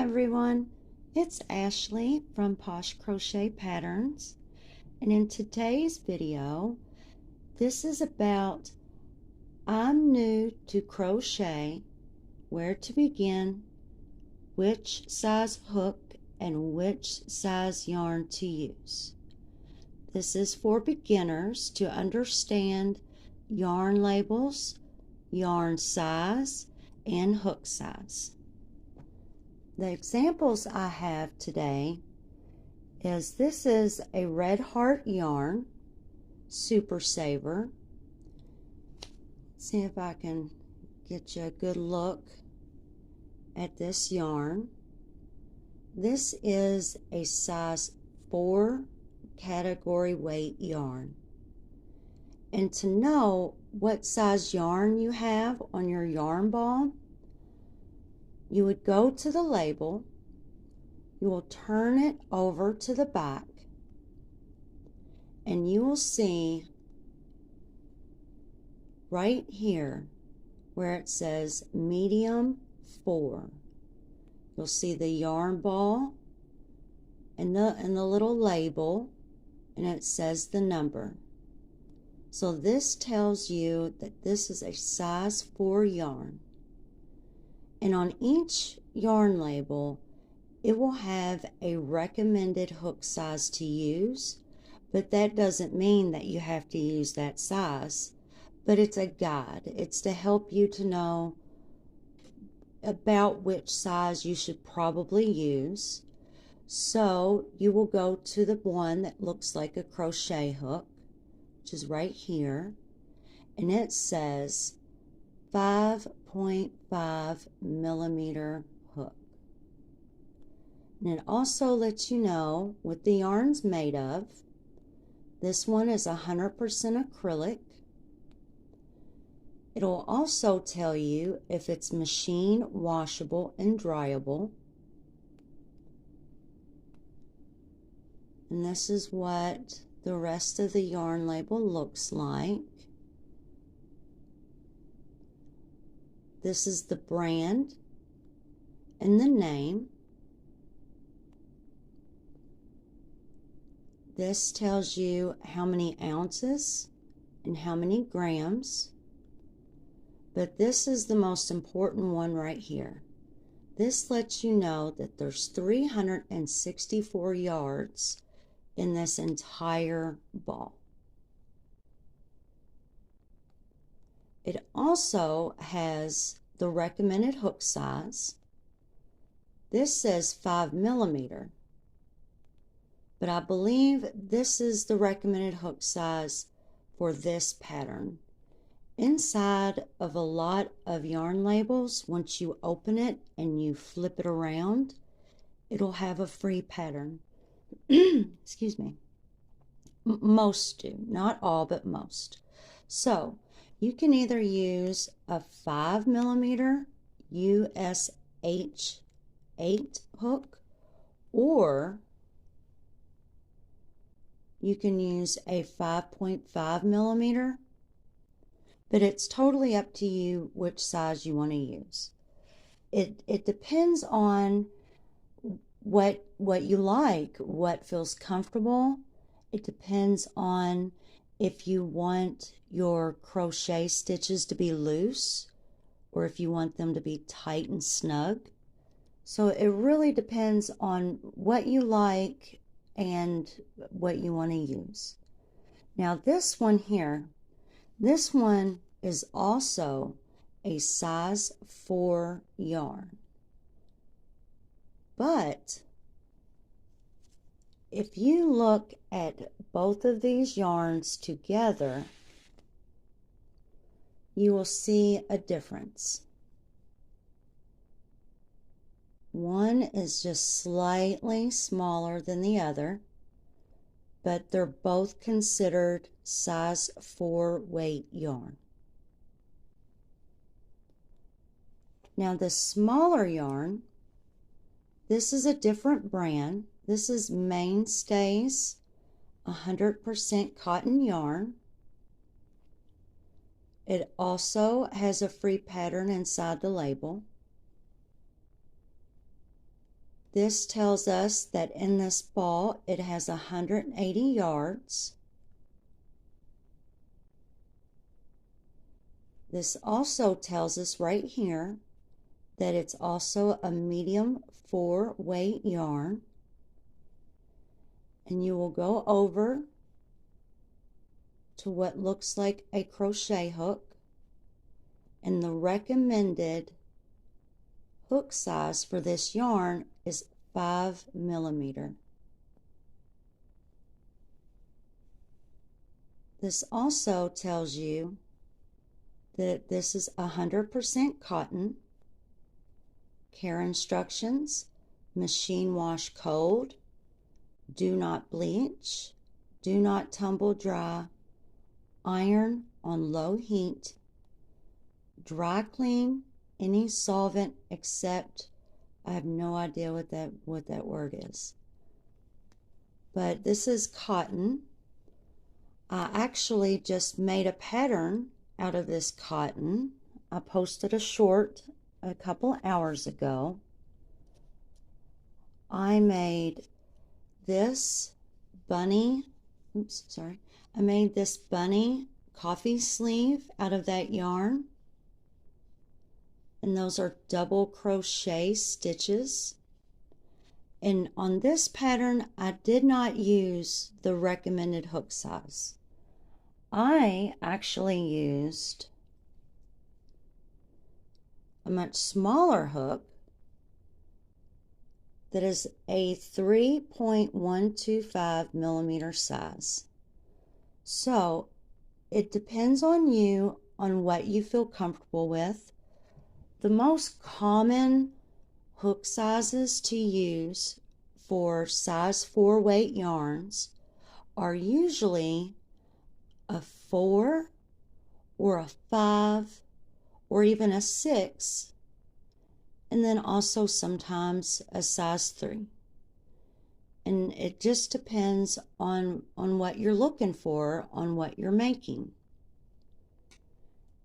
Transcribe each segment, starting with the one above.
everyone, it's Ashley from Posh Crochet Patterns, and in today's video this is about I'm new to crochet, where to begin, which size hook and which size yarn to use. This is for beginners to understand yarn labels, yarn size, and hook size. The examples I have today is this is a Red Heart yarn, Super Saver. See if I can get you a good look at this yarn. This is a size 4 category weight yarn. And to know what size yarn you have on your yarn ball, you would go to the label, you will turn it over to the back, and you will see right here where it says medium 4. You'll see the yarn ball and the little label, and it says the number. So this tells you that this is a size 4 yarn. And on each yarn label, it will have a recommended hook size to use, but that doesn't mean that you have to use that size, but it's a guide. It's to help you to know about which size you should probably use. So you will go to the one that looks like a crochet hook, which is right here, and it says 5.5 millimeter hook. And it also lets you know what the yarn's made of. This one is 100% acrylic. It'll also tell you if it's machine washable and dryable. And this is what the rest of the yarn label looks like. This is the brand and the name. This tells you how many ounces and how many grams. But this is the most important one right here. This lets you know that there's 364 yards in this entire ball. It also has the recommended hook size. This says 5 millimeter, but I believe this is the recommended hook size for this pattern. Inside of a lot of yarn labels, once you open it and you flip it around, it'll have a free pattern. Excuse me. Most do, not all, but most. So you can either use a 5 millimeter US H8 hook, or you can use a 5.5 millimeter, but it's totally up to you which size you want to use. It depends on what you like, what feels comfortable. It depends on if you want your crochet stitches to be loose or if you want them to be tight and snug. So it really depends on what you like and what you want to use. Now this one here, this one is also a size 4 yarn. But if you look at both of these yarns together, you will see a difference. One is just slightly smaller than the other, but they're both considered size 4 weight yarn. Now the smaller yarn, this is a different brand. This is Mainstays 100% cotton yarn. It also has a free pattern inside the label. This tells us that in this ball it has 180 yards. This also tells us right here that it's also a medium 4 weight yarn. And you will go over to what looks like a crochet hook, and the recommended hook size for this yarn is 5 millimeter. This also tells you that this is 100% cotton. Care instructions: machine wash cold, do not bleach, do not tumble dry, iron on low heat, dry clean any solvent except, I have no idea what that word is. But this is cotton. I actually just made a pattern out of this cotton. I posted a short a couple hours ago. I made this bunny, I made this bunny coffee sleeve out of that yarn. And those are double crochet stitches. And on this pattern, I did not use the recommended hook size. I actually used a much smaller hook that is a 3.125 millimeter size. So it depends on you on what you feel comfortable with. The most common hook sizes to use for size 4 weight yarns are usually a 4 or a 5 or even a 6, and then also sometimes a size 3. And it just depends on what you're looking for, on what you're making.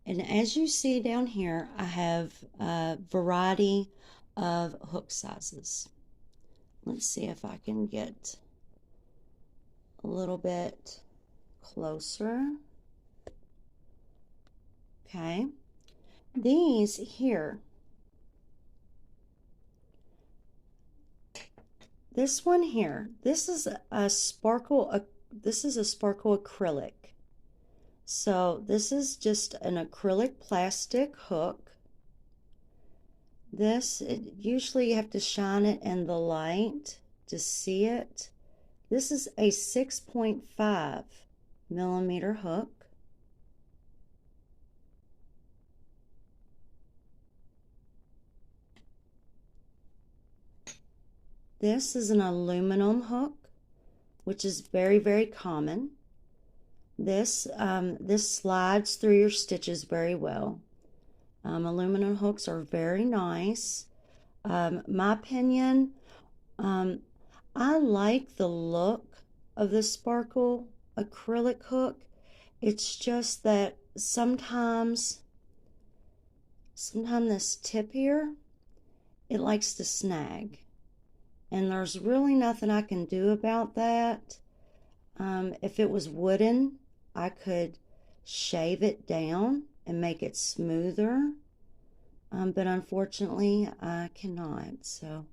And as you see down here, I have a variety of hook sizes. Let's see if I can get a little bit closer. Okay. These here, this one here, this is a sparkle acrylic. So this is just an acrylic plastic hook. Usually you have to shine it in the light to see it. This is a 6.5 millimeter hook. This is an aluminum hook, which is very, very common. This slides through your stitches very well. Aluminum hooks are very nice. My opinion, I like the look of the sparkle acrylic hook. It's just that sometimes this tip here, it likes to snag. And there's really nothing I can do about that. If it was wooden, I could shave it down and make it smoother, but unfortunately I cannot. So,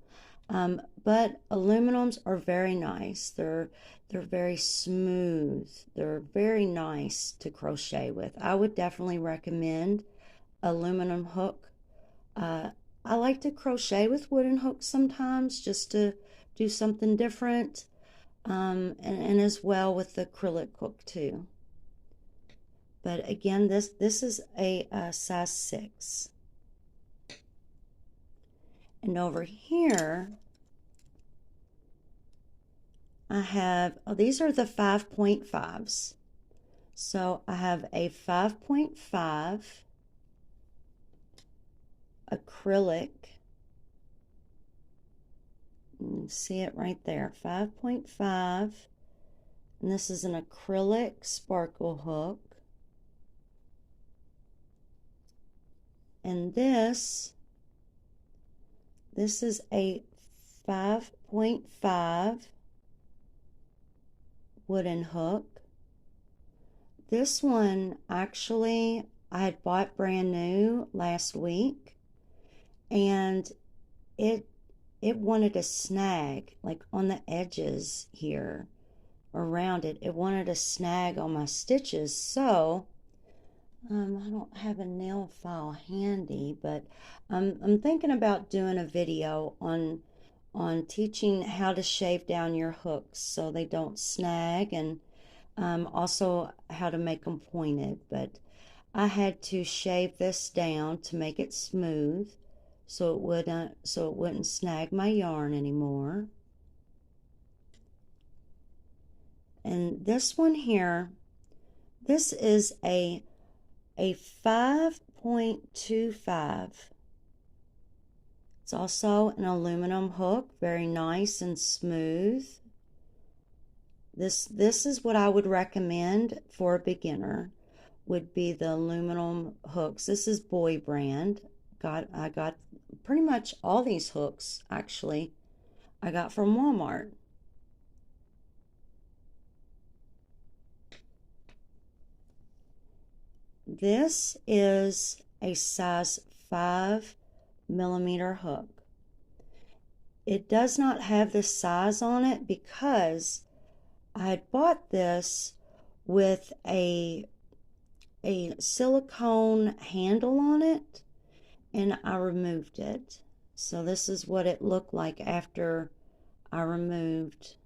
but aluminums are very nice. They're very smooth. They're very nice to crochet with. I would definitely recommend aluminum hook. I like to crochet with wooden hooks sometimes just to do something different, and as well with the acrylic hook too. But again, this is a size 6. And over here, I have, these are the 5.5s. So I have a 5.5 acrylic. You can see it right there, 5.5. And this is an acrylic sparkle hook. And this is a 5.5 wooden hook. This one actually I had bought brand new last week, and it wanted to snag like on the edges here around it. It wanted to snag on my stitches, so I don't have a nail file handy, but I'm thinking about doing a video on teaching how to shave down your hooks so they don't snag, and also how to make them pointed. But I had to shave this down to make it smooth so it wouldn't snag my yarn anymore. And this one here, this is a 5.25. It's also an aluminum hook, very nice and smooth. This is what I would recommend for a beginner, would be the aluminum hooks. This is Boy brand. I got pretty much all these hooks, actually, I got from Walmart. This is a size 5mm hook. It does not have the size on it because I had bought this with a silicone handle on it, and I removed it. So this is what it looked like after I removed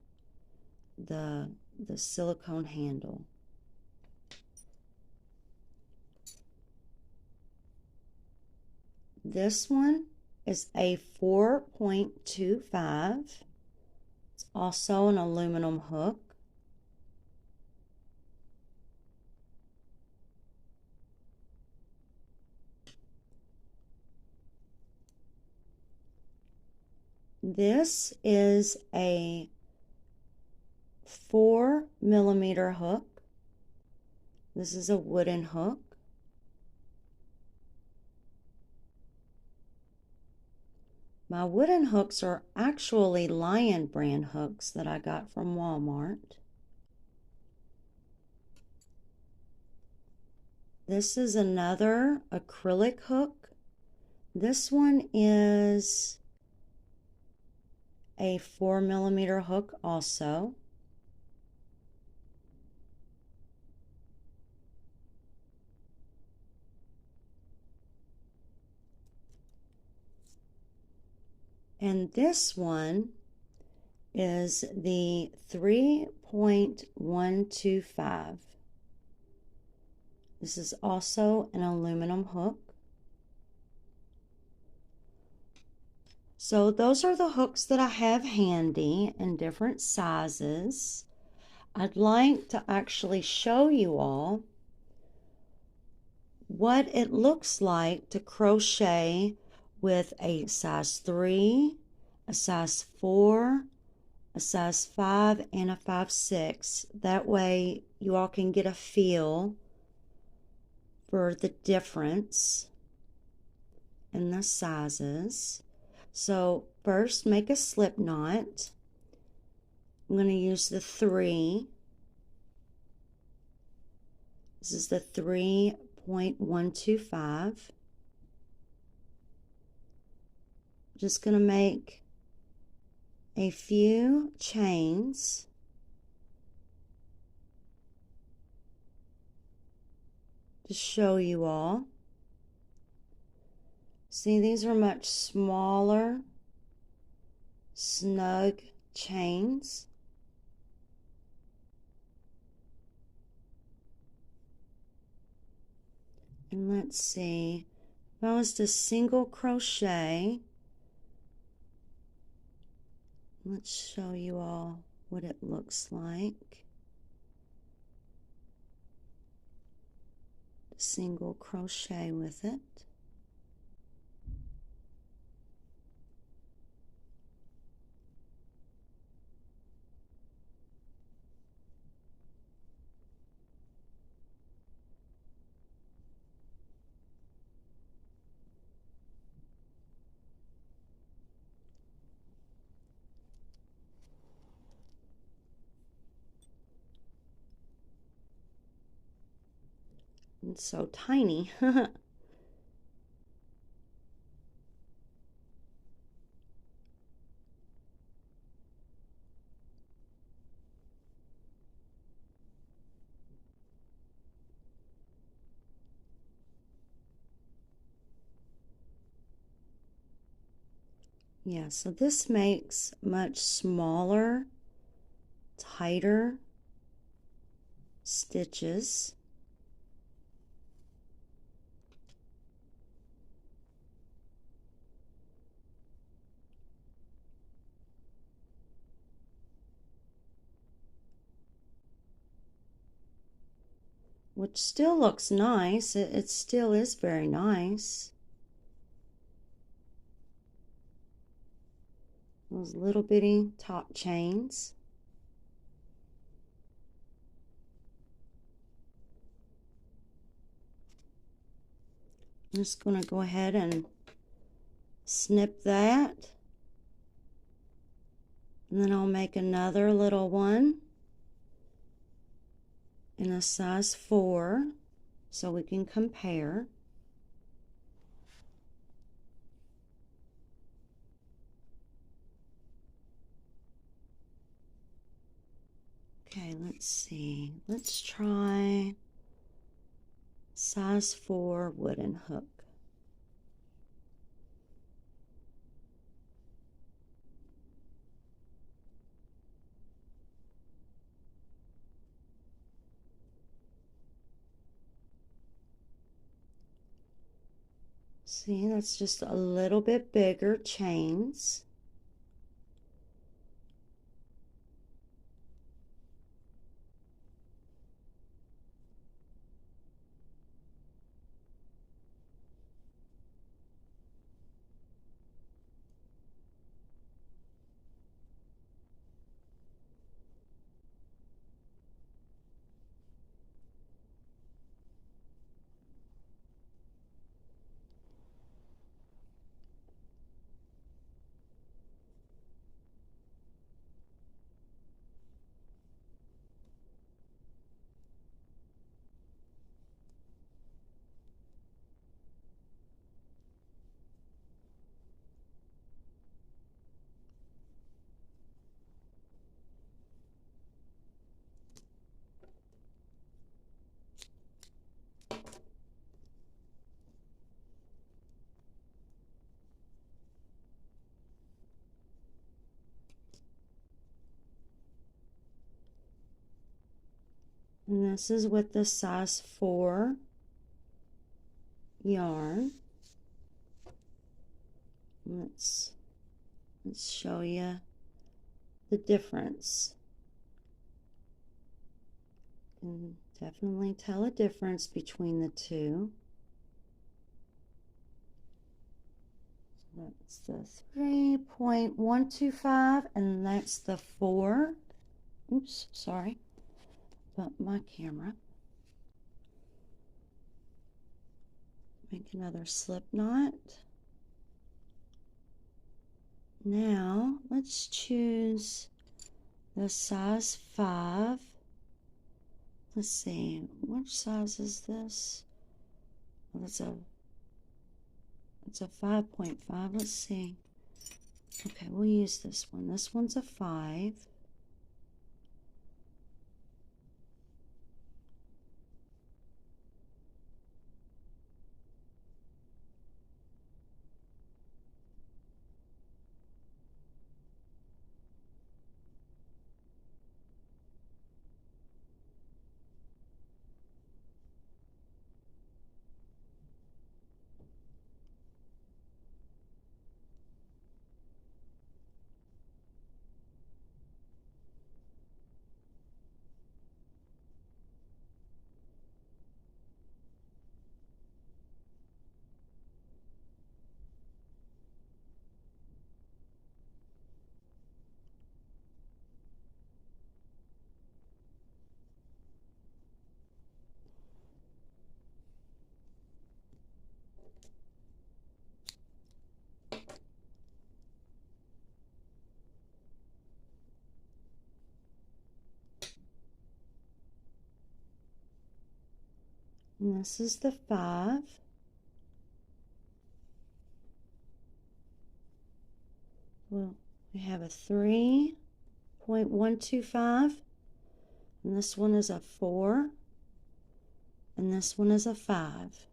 the silicone handle. This one is a 4.25. It's also an aluminum hook. This is a 4mm hook. This is a wooden hook. My wooden hooks are actually Lion brand hooks that I got from Walmart. This is another acrylic hook. This one is a 4mm hook also. And this one is the 3.125. This is also an aluminum hook. So those are the hooks that I have handy in different sizes. I'd like to actually show you all what it looks like to crochet with a size 3, a size 4, a size 5, and a 5/6. That way you all can get a feel for the difference in the sizes. So first, make a slip knot. I'm going to use the 3. This is the 3.125. Just going to make a few chains. To show you all. See, these are much smaller, snug chains. And let's see, if I was to single crochet, let's show you all what it looks like. Single crochet with it. It's so tiny. Yeah, so this makes much smaller, tighter stitches. Which still looks nice. It still is very nice. Those little bitty top chains. I'm just going to go ahead and snip that. And then I'll make another little one in a size 4 so we can compare. Okay, let's see. Let's try size 4 wooden hook. See, that's just a little bit bigger chains. And this is with the size 4 yarn. Let's show you the difference. You can definitely tell a difference between the two. That's the 3.125 and that's the 4. Oops, sorry. But my camera. Make another slip knot. Now let's choose the size 5. Let's see, which size is this? Well, it's a 5.5. Let's see. Okay, we'll use this one. This one's a 5. And this is the 5. Well, we have a 3.125, and this one is a 4, and this one is a 5.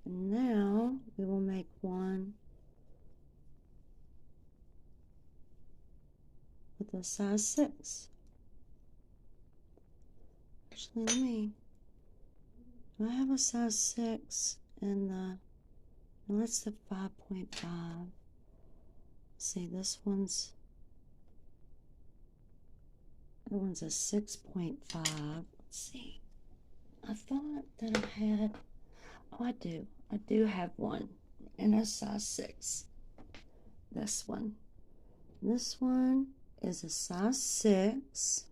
And now we will make one with a size 6. Actually, do I have a size 6 in the, no, that's the 5.5. See, this one's a 6.5. Let's see. I thought that I had, oh, I do have one in a size 6. This one is a size 6.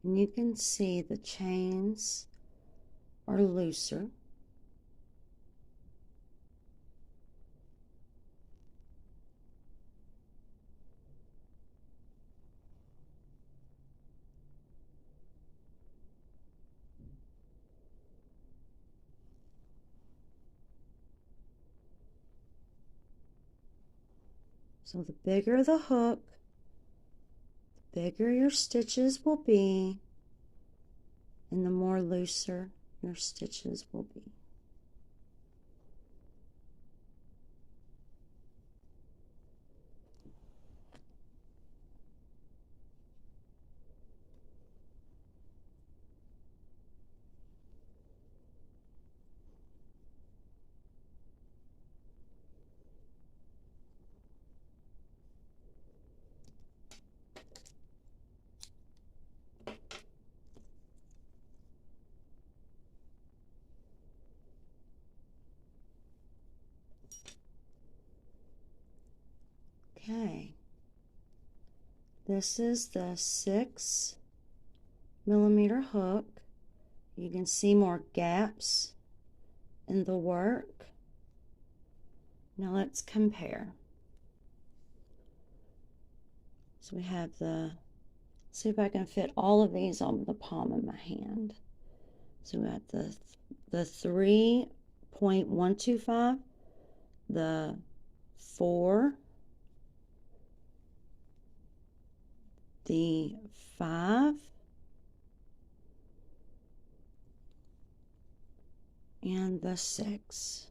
And you can see the chains are looser. So the bigger the hook, the bigger your stitches will be, and the more looser your stitches will be. Okay, this is the 6mm hook. You can see more gaps in the work. Now let's compare. So we have see if I can fit all of these on the palm of my hand. So we got the 3.125, the 4, the 5, and the 6.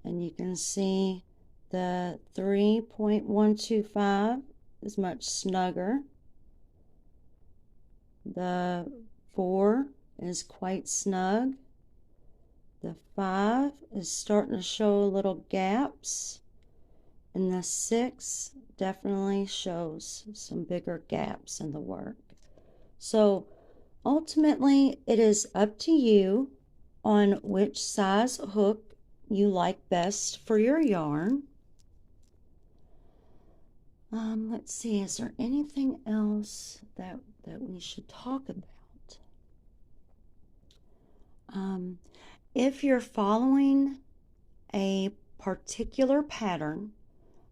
And you can see the 3.125 is much snugger. The 4 is quite snug. The 5 is starting to show little gaps. And the 6 definitely shows some bigger gaps in the work. So ultimately, it is up to you on which size hook you like best for your yarn. Let's see, is there anything else that we should talk about? If you're following a particular pattern,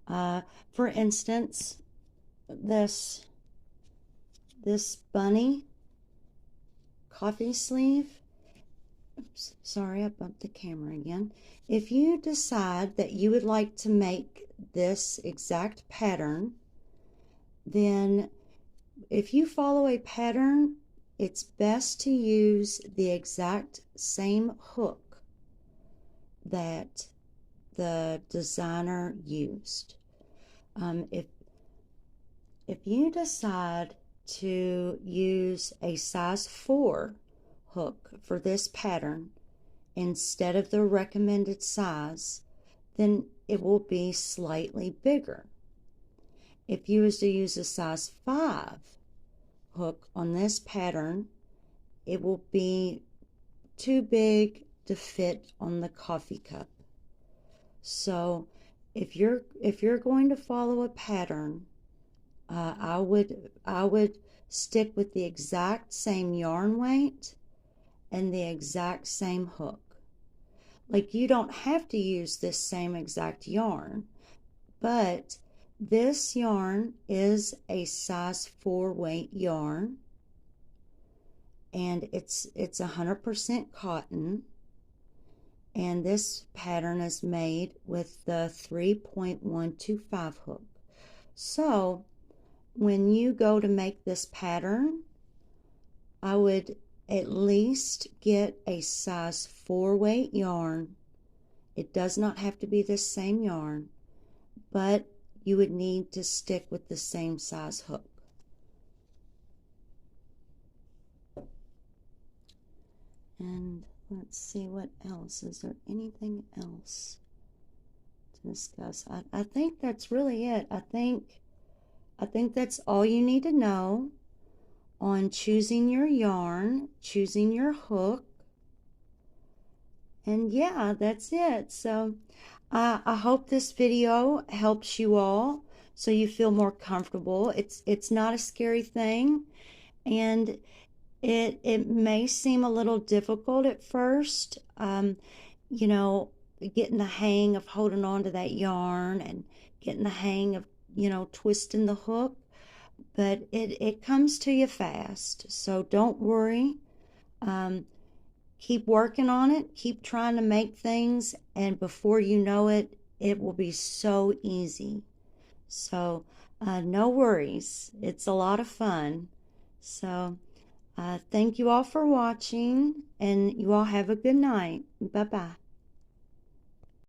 for instance, this bunny coffee sleeve, oops, sorry, I bumped the camera again. If you decide that you would like to make this exact pattern, then if you follow a pattern, it's best to use the exact same hook that the designer used. If you decide to use a size 4 hook for this pattern instead of the recommended size, then it will be slightly bigger. If you was to use a size 5 hook on this pattern, it will be too big to fit on the coffee cup. So if you're going to follow a pattern, I would stick with the exact same yarn weight and the exact same hook. Like, you don't have to use this same exact yarn, but this yarn is a size 4 weight yarn, and it's 100% cotton, and this pattern is made with the 3.125 hook. So when you go to make this pattern, I would at least get a size 4 weight yarn. It does not have to be the same yarn, but you would need to stick with the same size hook. And let's see what else. Is there anything else to discuss? I think that's really it. I think that's all you need to know on choosing your yarn, choosing your hook, and yeah, that's it. So I hope this video helps you all so you feel more comfortable. It's not a scary thing, and it may seem a little difficult at first, you know, getting the hang of holding on to that yarn and getting the hang of, you know, twisting the hook, but it comes to you fast. So don't worry. Keep working on it. Keep trying to make things, and before you know it, it will be so easy. So no worries. It's a lot of fun. So thank you all for watching, and you all have a good night. Bye-bye.